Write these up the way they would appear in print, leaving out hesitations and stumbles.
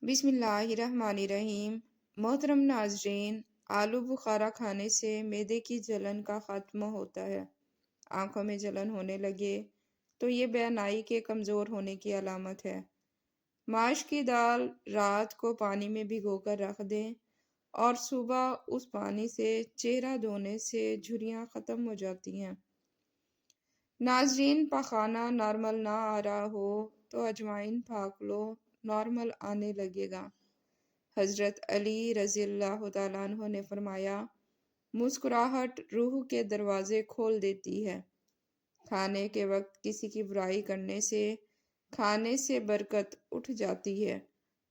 بسم اللہ الرحمن الرحیم۔ محترم ناظرین، آلو بخارا کھانے سے معدے کی جلن کا خاتمہ ہوتا ہے۔ آنکھوں میں جلن ہونے لگے تو یہ بینائی کے کمزور ہونے کی علامت ہے۔ ماش کی دال رات کو پانی میں بھگو کر رکھ دیں اور صبح اس پانی سے چہرہ دھونے سے جھریاں ختم ہو جاتی ہیں۔ ناظرین، پاخانہ نارمل نہ آ رہا ہو تو اجوائن پھاک لو، نارمل آنے لگے گا۔ حضرت علی رضی اللہ تعالیٰ عنہ نے فرمایا، مسکراہٹ روح کے دروازے کھول دیتی ہے۔ کھانے کے وقت کسی کی برائی کرنے سے کھانے سے برکت اٹھ جاتی ہے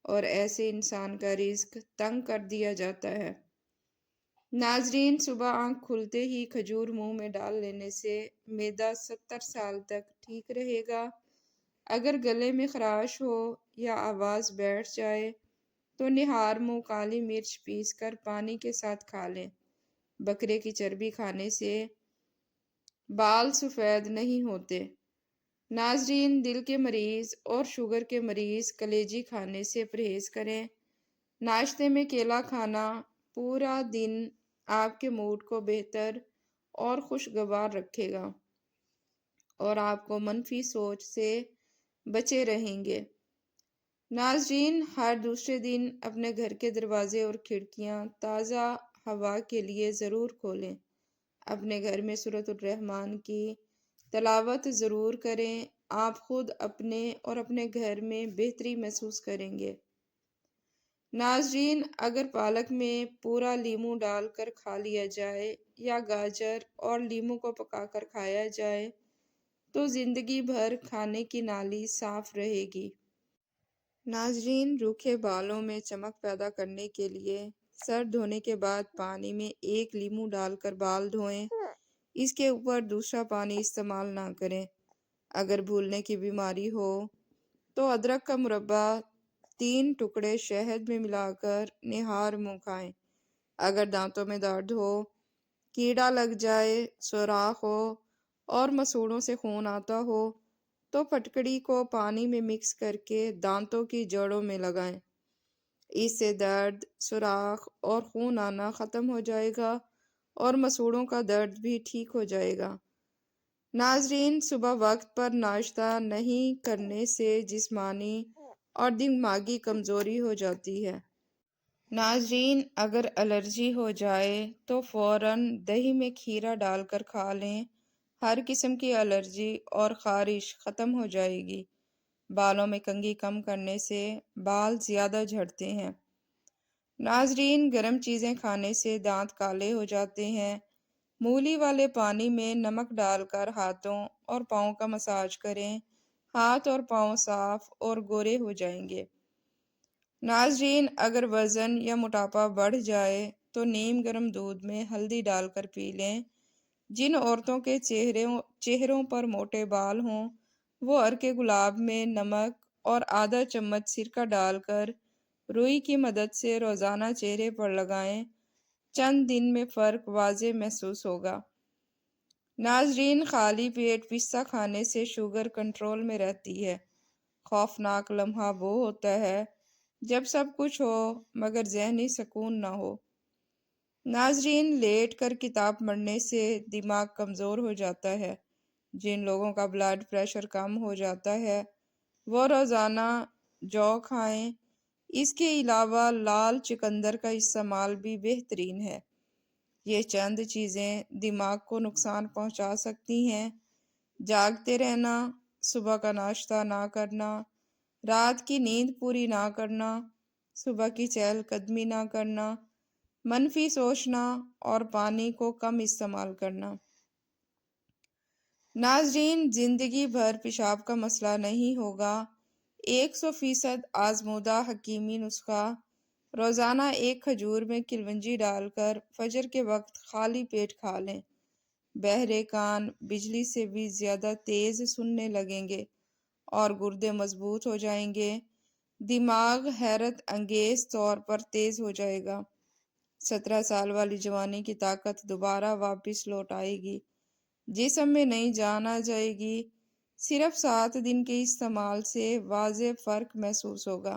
اور ایسے انسان کا رزق تنگ کر دیا جاتا ہے۔ ناظرین، صبح آنکھ کھلتے ہی کھجور منہ میں ڈال لینے سے معدہ 70 سال تک ٹھیک رہے گا۔ اگر گلے میں خراش ہو یا آواز بیٹھ جائے تو نہار منہ کالی مرچ پیس کر پانی کے ساتھ کھا لیں۔ بکرے کی چربی کھانے سے بال سفید نہیں ہوتے۔ ناظرین، دل کے مریض اور شوگر کے مریض کلیجی کھانے سے پرہیز کریں۔ ناشتے میں کیلا کھانا پورا دن آپ کے موڈ کو بہتر اور خوشگوار رکھے گا اور آپ کو منفی سوچ سے بچے رہیں گے۔ ناظرین، ہر دوسرے دن اپنے گھر کے دروازے اور کھڑکیاں تازہ ہوا کے لیے ضرور کھولیں۔ اپنے گھر میں سورۃ الرحمن کی تلاوت ضرور کریں۔ آپ خود اپنے اور اپنے گھر میں بہتری محسوس کریں گے۔ ناظرین، اگر پالک میں پورا لیموں ڈال کر کھا لیا جائے یا گاجر اور لیموں کو پکا کر کھایا جائے تو زندگی بھر کھانے کی نالی صاف رہے گی۔ ناظرین، روکھے بالوں میں چمک پیدا کرنے کے لیے سر دھونے کے بعد پانی میں 1 لیموں ڈال کر بال دھوئیں۔ اس کے اوپر دوسرا پانی استعمال نہ کریں۔ اگر بھولنے کی بیماری ہو تو ادرک کا مربع 3 ٹکڑے شہد میں ملا کر نہار منہ کھائیں۔ اگر دانتوں میں درد ہو، کیڑا لگ جائے، سوراخ ہو اور مسوڑوں سے خون آتا ہو تو پھٹکڑی کو پانی میں مکس کر کے دانتوں کی جڑوں میں لگائیں۔ اس سے درد، سوراخ اور خون آنا ختم ہو جائے گا اور مسوڑوں کا درد بھی ٹھیک ہو جائے گا۔ ناظرین، صبح وقت پر ناشتہ نہیں کرنے سے جسمانی اور دماغی کمزوری ہو جاتی ہے۔ ناظرین، اگر الرجی ہو جائے تو فوراً دہی میں کھیرا ڈال کر کھا لیں۔ ہر قسم کی الرجی اور خارش ختم ہو جائے گی۔ بالوں میں کنگھی کم کرنے سے بال زیادہ جھڑتے ہیں۔ ناظرین، گرم چیزیں کھانے سے دانت کالے ہو جاتے ہیں۔ مولی والے پانی میں نمک ڈال کر ہاتھوں اور پاؤں کا مساج کریں۔ ہاتھ اور پاؤں صاف اور گورے ہو جائیں گے۔ ناظرین، اگر وزن یا موٹاپا بڑھ جائے تو نیم گرم دودھ میں ہلدی ڈال کر پی لیں۔ جن عورتوں کے چہروں پر موٹے بال ہوں وہ عرق گلاب میں نمک اور آدھا چمچ سرکہ ڈال کر روئی کی مدد سے روزانہ چہرے پر لگائیں۔ چند دن میں فرق واضح محسوس ہوگا۔ ناظرین، خالی پیٹ پستہ کھانے سے شوگر کنٹرول میں رہتی ہے۔ خوفناک لمحہ وہ ہوتا ہے جب سب کچھ ہو مگر ذہنی سکون نہ ہو۔ ناظرین، لیٹ کر کتاب پڑھنے سے دماغ کمزور ہو جاتا ہے۔ جن لوگوں کا بلڈ پریشر کم ہو جاتا ہے وہ روزانہ جو کھائیں۔ اس کے علاوہ لال چقندر کا استعمال بھی بہترین ہے۔ یہ چند چیزیں دماغ کو نقصان پہنچا سکتی ہیں: جاگتے رہنا، صبح کا ناشتہ نہ کرنا، رات کی نیند پوری نہ کرنا، صبح کی چہل قدمی نہ کرنا، منفی سوچنا اور پانی کو کم استعمال کرنا۔ ناظرین، زندگی بھر پیشاب کا مسئلہ نہیں ہوگا۔ 100% آزمودہ حکیمی نسخہ: روزانہ 1 کھجور میں کلونجی ڈال کر فجر کے وقت خالی پیٹ کھا لیں۔ بہرے کان بجلی سے بھی زیادہ تیز سننے لگیں گے اور گردے مضبوط ہو جائیں گے۔ دماغ حیرت انگیز طور پر تیز ہو جائے گا۔ 17 سال والی جوانی کی طاقت دوبارہ واپس لوٹ آئے گی۔ جسم میں نئی جان آ جائے گی۔ صرف 7 دن کے استعمال سے واضح فرق محسوس ہوگا۔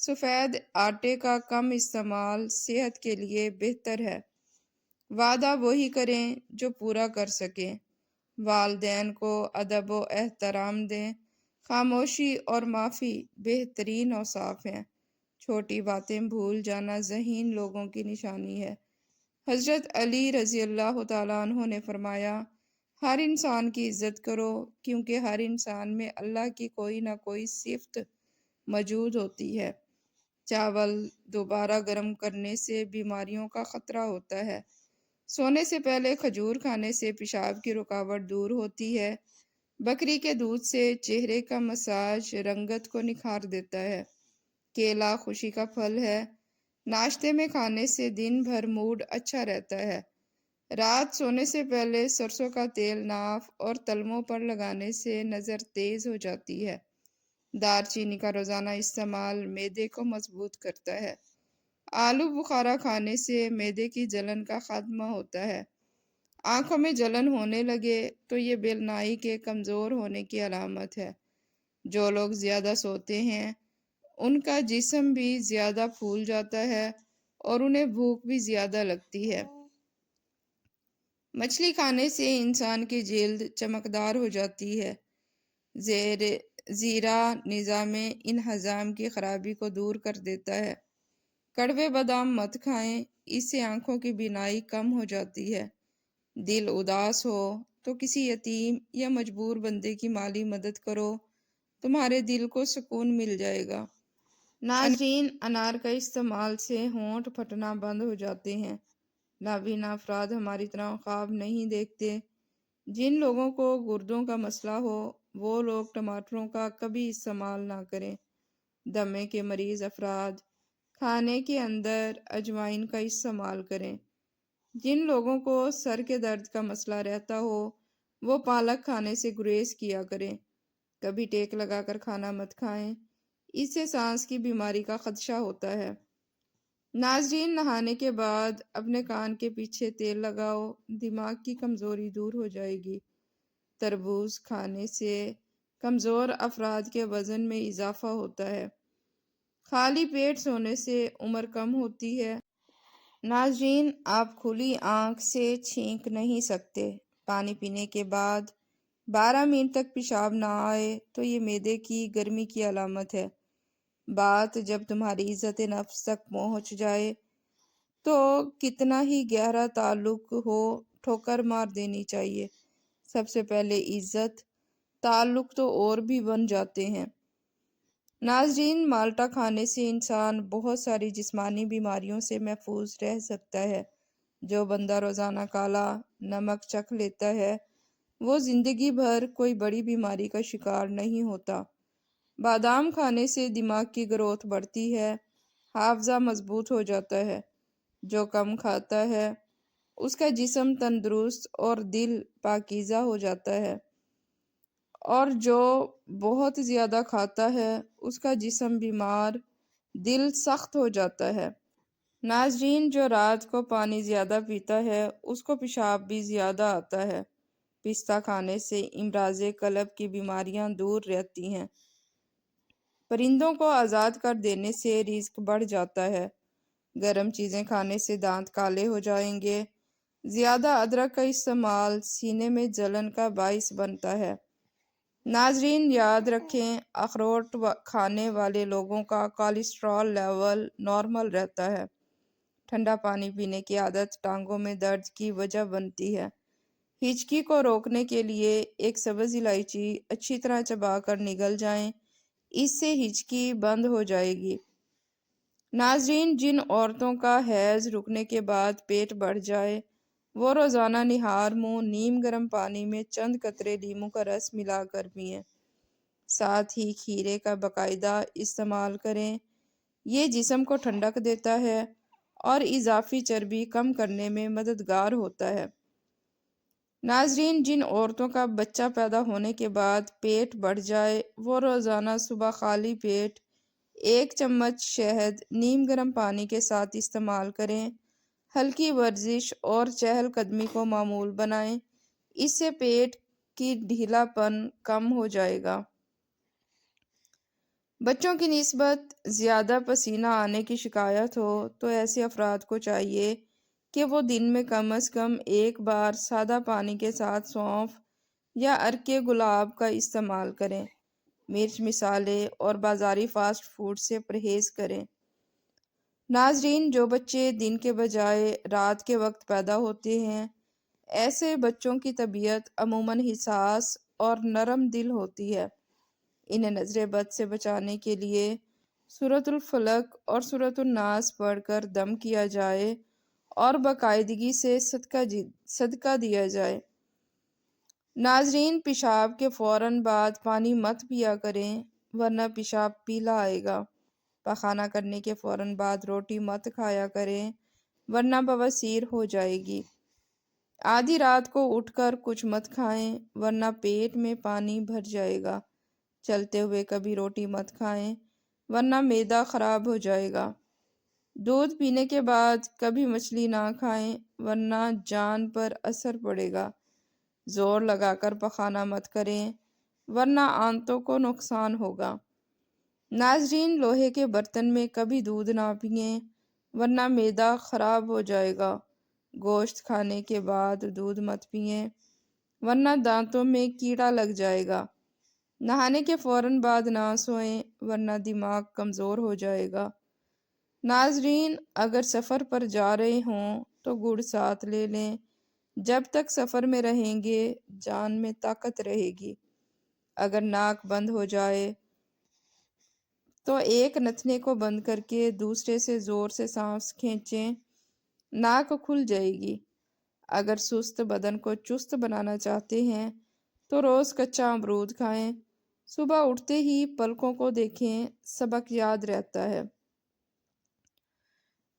سفید آٹے کا کم استعمال صحت کے لیے بہتر ہے۔ وعدہ وہی کریں جو پورا کر سکیں۔ والدین کو ادب و احترام دیں۔ خاموشی اور معافی بہترین اوصاف ہیں۔ چھوٹی باتیں بھول جانا ذہین لوگوں کی نشانی ہے۔ حضرت علی رضی اللہ تعالیٰ عنہ نے فرمایا، ہر انسان کی عزت کرو کیونکہ ہر انسان میں اللہ کی کوئی نہ کوئی صفت موجود ہوتی ہے۔ چاول دوبارہ گرم کرنے سے بیماریوں کا خطرہ ہوتا ہے۔ سونے سے پہلے کھجور کھانے سے پیشاب کی رکاوٹ دور ہوتی ہے۔ بکری کے دودھ سے چہرے کا مساج رنگت کو نکھار دیتا ہے۔ کیلا خوشی کا پھل ہے۔ ناشتے میں کھانے سے دن بھر موڈ اچھا رہتا ہے۔ رات سونے سے پہلے سرسوں کا تیل ناف اور تلموں پر لگانے سے نظر تیز ہو جاتی ہے۔ دار چینی کا روزانہ استعمال معدے کو مضبوط کرتا ہے۔ آلو بخارا کھانے سے معدے کی جلن کا خاتمہ ہوتا ہے۔ آنکھوں میں جلن ہونے لگے تو یہ بینائی کے کمزور ہونے کی علامت ہے۔ جو لوگ زیادہ سوتے ہیں ان کا جسم بھی زیادہ پھول جاتا ہے اور انہیں بھوک بھی زیادہ لگتی ہے۔ مچھلی کھانے سے انسان کی جلد چمکدار ہو جاتی ہے۔ زیرہ نظام انہضام کی خرابی کو دور کر دیتا ہے۔ کڑوے بادام مت کھائیں، اس سے آنکھوں کی بینائی کم ہو جاتی ہے۔ دل اداس ہو تو کسی یتیم یا مجبور بندے کی مالی مدد کرو، تمہارے دل کو سکون مل جائے گا۔ ناظرین، انار کا استعمال سے ہونٹ پھٹنا بند ہو جاتے ہیں۔ نابینا افراد ہماری طرح خواب نہیں دیکھتے۔ جن لوگوں کو گردوں کا مسئلہ ہو وہ لوگ ٹماٹروں کا کبھی استعمال نہ کریں۔ دمے کے مریض افراد کھانے کے اندر اجوائن کا استعمال کریں۔ جن لوگوں کو سر کے درد کا مسئلہ رہتا ہو وہ پالک کھانے سے گریز کیا کریں۔ کبھی ٹیک لگا کر کھانا مت کھائیں، اس سے سانس کی بیماری کا خدشہ ہوتا ہے۔ ناظرین، نہانے کے بعد اپنے کان کے پیچھے تیل لگاؤ، دماغ کی کمزوری دور ہو جائے گی۔ تربوز کھانے سے کمزور افراد کے وزن میں اضافہ ہوتا ہے۔ خالی پیٹ سونے سے عمر کم ہوتی ہے۔ ناظرین، آپ کھلی آنکھ سے چھینک نہیں سکتے۔ پانی پینے کے بعد 12 منٹ تک پیشاب نہ آئے تو یہ معدے کی گرمی کی علامت ہے۔ بات جب تمہاری عزت نفس تک پہنچ جائے تو کتنا ہی گہرا تعلق ہو ٹھوکر مار دینی چاہیے۔ سب سے پہلے عزت، تعلق تو اور بھی بن جاتے ہیں۔ ناظرین، مالٹا کھانے سے انسان بہت ساری جسمانی بیماریوں سے محفوظ رہ سکتا ہے۔ جو بندہ روزانہ کالا نمک چکھ لیتا ہے وہ زندگی بھر کوئی بڑی بیماری کا شکار نہیں ہوتا۔ بادام کھانے سے دماغ کی گروتھ بڑھتی ہے، حافظہ مضبوط ہو جاتا ہے۔ جو کم کھاتا ہے اس کا جسم تندرست اور دل پاکیزہ ہو جاتا ہے، اور جو بہت زیادہ کھاتا ہے اس کا جسم بیمار، دل سخت ہو جاتا ہے۔ ناظرین، جو رات کو پانی زیادہ پیتا ہے اس کو پیشاب بھی زیادہ آتا ہے۔ پستہ کھانے سے امراض قلب کی بیماریاں دور رہتی ہیں۔ پرندوں کو آزاد کر دینے سے رزق بڑھ جاتا ہے۔ گرم چیزیں کھانے سے دانت کالے ہو جائیں گے۔ زیادہ ادرک کا استعمال سینے میں جلن کا باعث بنتا ہے۔ ناظرین، یاد رکھیں، اخروٹ کھانے والے لوگوں کا کولیسٹرول لیول نارمل رہتا ہے۔ ٹھنڈا پانی پینے کی عادت ٹانگوں میں درد کی وجہ بنتی ہے۔ ہچکی کو روکنے کے لیے ایک سبز الائچی اچھی طرح چبا کر نگل جائیں، اس سے ہچکی بند ہو جائے گی۔ ناظرین، جن عورتوں کا حیض رکنے کے بعد پیٹ بڑھ جائے وہ روزانہ نہار منہ نیم گرم پانی میں چند قطرے لیموں کا رس ملا کر پئیں۔ ساتھ ہی کھیرے کا باقاعدہ استعمال کریں، یہ جسم کو ٹھنڈک دیتا ہے اور اضافی چربی کم کرنے میں مددگار ہوتا ہے۔ ناظرین، جن عورتوں کا بچہ پیدا ہونے کے بعد پیٹ بڑھ جائے وہ روزانہ صبح خالی پیٹ 1 چمچ شہد نیم گرم پانی کے ساتھ استعمال کریں۔ ہلکی ورزش اور چہل قدمی کو معمول بنائیں، اس سے پیٹ کی ڈھیلا پن کم ہو جائے گا۔ بچوں کی نسبت زیادہ پسینہ آنے کی شکایت ہو تو ایسے افراد کو چاہیے کہ وہ دن میں کم از کم ایک بار سادہ پانی کے ساتھ سونف یا عرق گلاب کا استعمال کریں۔ مرچ مسالے اور بازاری فاسٹ فوڈ سے پرہیز کریں۔ ناظرین، جو بچے دن کے بجائے رات کے وقت پیدا ہوتے ہیں، ایسے بچوں کی طبیعت عموماً حساس اور نرم دل ہوتی ہے۔ انہیں نظر بد سے بچانے کے لیے سورۃ الفلق اور سورۃ الناس پڑھ کر دم کیا جائے اور باقاعدگی سے صدقہ دیا جائے۔ ناظرین، پیشاب کے فوراً بعد پانی مت پیا کریں ورنہ پیشاب پیلا آئے گا۔ پخانہ کرنے کے فوراً بعد روٹی مت کھایا کریں ورنہ بواسیر ہو جائے گی۔ آدھی رات کو اٹھ کر کچھ مت کھائیں ورنہ پیٹ میں پانی بھر جائے گا۔ چلتے ہوئے کبھی روٹی مت کھائیں ورنہ معدہ خراب ہو جائے گا۔ دودھ پینے کے بعد کبھی مچھلی نہ کھائیں ورنہ جان پر اثر پڑے گا۔ زور لگا کر پخانہ مت کریں ورنہ آنتوں کو نقصان ہوگا۔ ناظرین، لوہے کے برتن میں کبھی دودھ نہ پئیں ورنہ معدہ خراب ہو جائے گا۔ گوشت کھانے کے بعد دودھ مت پئیں ورنہ دانتوں میں کیڑا لگ جائے گا۔ نہانے کے فوراً بعد نہ سوئیں ورنہ دماغ کمزور ہو جائے گا۔ ناظرین، اگر سفر پر جا رہے ہوں تو گڑ ساتھ لے لیں۔ جب تک سفر میں رہیں گے جان میں طاقت رہے گی۔ اگر ناک بند ہو جائے تو ایک نتنے کو بند کر کے دوسرے سے زور سے سانس کھینچیں، ناک کھل جائے گی۔ اگر سست بدن کو چست بنانا چاہتے ہیں تو روز کچا امرود کھائیں۔ صبح اٹھتے ہی پلکوں کو دیکھیں، سبق یاد رہتا ہے۔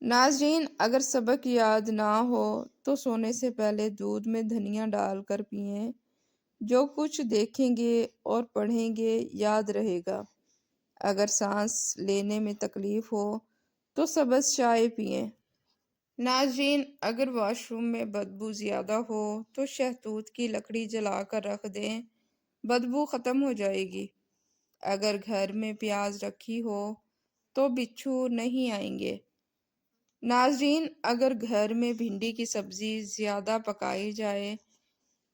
ناظرین، اگر سبق یاد نہ ہو تو سونے سے پہلے دودھ میں دھنیا ڈال کر پئیں۔ جو کچھ دیکھیں گے اور پڑھیں گے یاد رہے گا۔ اگر سانس لینے میں تکلیف ہو تو سبز چائے پئیں۔ ناظرین، اگر واش روم میں بدبو زیادہ ہو تو شہتوت کی لکڑی جلا کر رکھ دیں، بدبو ختم ہو جائے گی۔ اگر گھر میں پیاز رکھی ہو تو بچھو نہیں آئیں گے۔ ناظرین، اگر گھر میں بھنڈی کی سبزی زیادہ پکائی جائے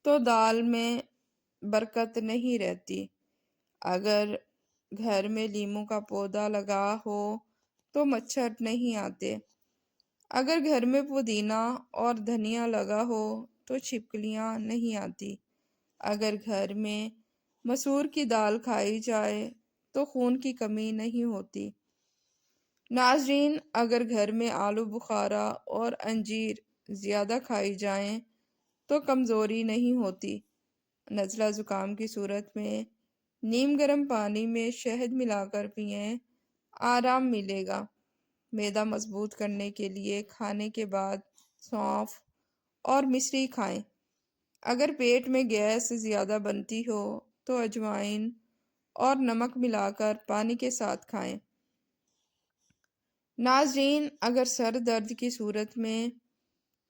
تو دال میں برکت نہیں رہتی۔ اگر گھر میں لیموں کا پودا لگا ہو تو مچھر نہیں آتے۔ اگر گھر میں پودینہ اور دھنیا لگا ہو تو چھپکلیاں نہیں آتی۔ اگر گھر میں مسور کی دال کھائی جائے تو خون کی کمی نہیں ہوتی۔ ناظرین، اگر گھر میں آلو بخارا اور انجیر زیادہ کھائی جائیں تو کمزوری نہیں ہوتی۔ نزلہ زکام کی صورت میں نیم گرم پانی میں شہد ملا کر پئیں، آرام ملے گا۔ معدہ مضبوط کرنے کے لیے کھانے کے بعد سونف اور مصری کھائیں۔ اگر پیٹ میں گیس زیادہ بنتی ہو تو اجوائن اور نمک ملا کر پانی کے ساتھ کھائیں۔ ناظرین، اگر سر درد کی صورت میں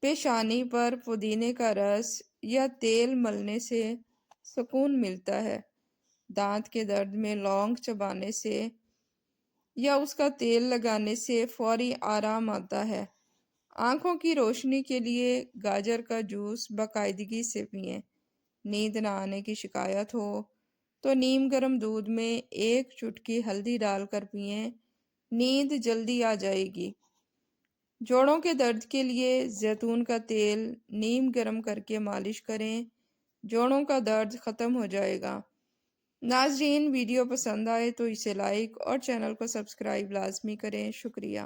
پیشانی پر پودینے کا رس یا تیل ملنے سے سکون ملتا ہے۔ دانت کے درد میں لونگ چبانے سے یا اس کا تیل لگانے سے فوری آرام آتا ہے۔ آنکھوں کی روشنی کے لیے گاجر کا جوس باقاعدگی سے پئیں۔ نیند نہ آنے کی شکایت ہو تو نیم گرم دودھ میں ایک چٹکی ہلدی ڈال کر پئیں، نیند جلدی آ جائے گی۔ جوڑوں کے درد کے لیے زیتون کا تیل نیم گرم کر کے مالش کریں، جوڑوں کا درد ختم ہو جائے گا۔ ناظرین، ویڈیو پسند آئے تو اسے لائک اور چینل کو سبسکرائب لازمی کریں۔ شکریہ۔